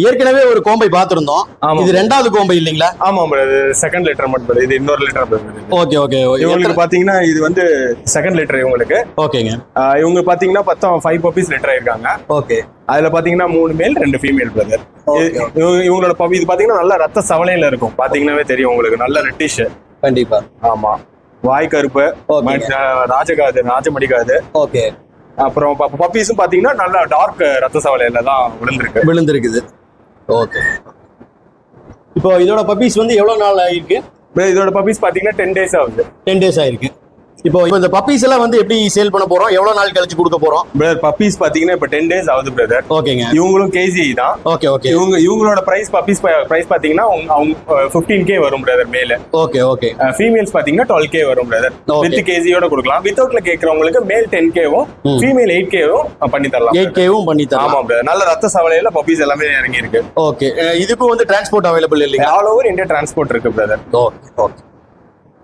ஏற்கனவே ஒரு கோம்பை பார்த்திருந்தோம். இது ரெண்டாவது கோம்பை இல்லீங்களா? ஆமா பிரதர், செகண்ட் லிட்டர் மட்டும். இது இன்னொரு லிட்டர் பிரதர். Okay okay. இவங்களுக்கு பாத்தீங்கன்னா இது வந்து செகண்ட் லிட்டர் இவங்களுக்கு. ஓகேங்க. இவங்க பாத்தீங்கன்னா மொத்தம் 5 பப்பீஸ் லிட்டர் ஆயிருக்காங்க. ஓகே. அதுல பாத்தீங்கன்னா 3 மேல் 2 ஃபீமேல் பிரதர். இவங்களோட பப்பி இது பாத்தீங்கன்னா நல்ல ரத்த சவலையில இருக்கும். பாத்தீங்கன்னாவே தெரியும் உங்களுக்கு, நல்ல ரெட்டிஷ். கண்டிப்பா. ஆமா, வாய் கருப்பு, ராஜகாது, ராஜமடிகாது. ஓகே. அப்புறம் பப்பீஸும் பாத்தீங்கன்னா நல்லா டார்க் ரத்த சவலையில தான் விழுந்திருக்குது. ஓகே. இப்போ இதோட பப்பீஸ் வந்து எவ்வளவு நாள் ஆயிருக்கு? இதோட பப்பீஸ் பாத்தீங்கன்னா 10 days ஆகுது. 10 days ஆயிருக்கு. இப்போ இந்த பப்பீஸ் எல்லாம் வந்து எப்படி சேல் பண்ண போறோம்? எவ்வளவு நாள் கழிச்சு கொடுக்க போறோம்? பிரதர் பப்பீஸ் பாத்தீங்கன்னா இப்ப 10 days ஆகுது பிரதர். ஓகேங்க. இவங்களும் கேஜி தான். Okay okay. இவங்களோட பிரைஸ் பப்பீஸ் பிரைஸ் பாத்தீங்கன்னா அவங்க 15K வரும் பிரதர் மேல. Okay okay. ஃபீமேல்ஸ் பாத்தீங்கன்னா 12K வரும் பிரதர். வித் கேஜியோட கொடுக்கலாம். வித்தவுட்ல கேக்குறவங்களுக்கு மேல் 10Kவும் ஃபீமேல் 8Kவும் பண்ணி தரலாம். 8Kவும் பண்ணி தரலாம். ஆமா பிரதர், நல்ல ரத்த சவலையில பப்பீஸ் எல்லாமே இறங்கி இருக்கு. ஓகே. இதுக்கும் வந்து டிரான்ஸ்போர்ட் அவைலபிள் இல்லையா? ஆல் ஓவர் இந்தியா டிரான்ஸ்போர்ட் இருக்கு பிரதர். Okay okay.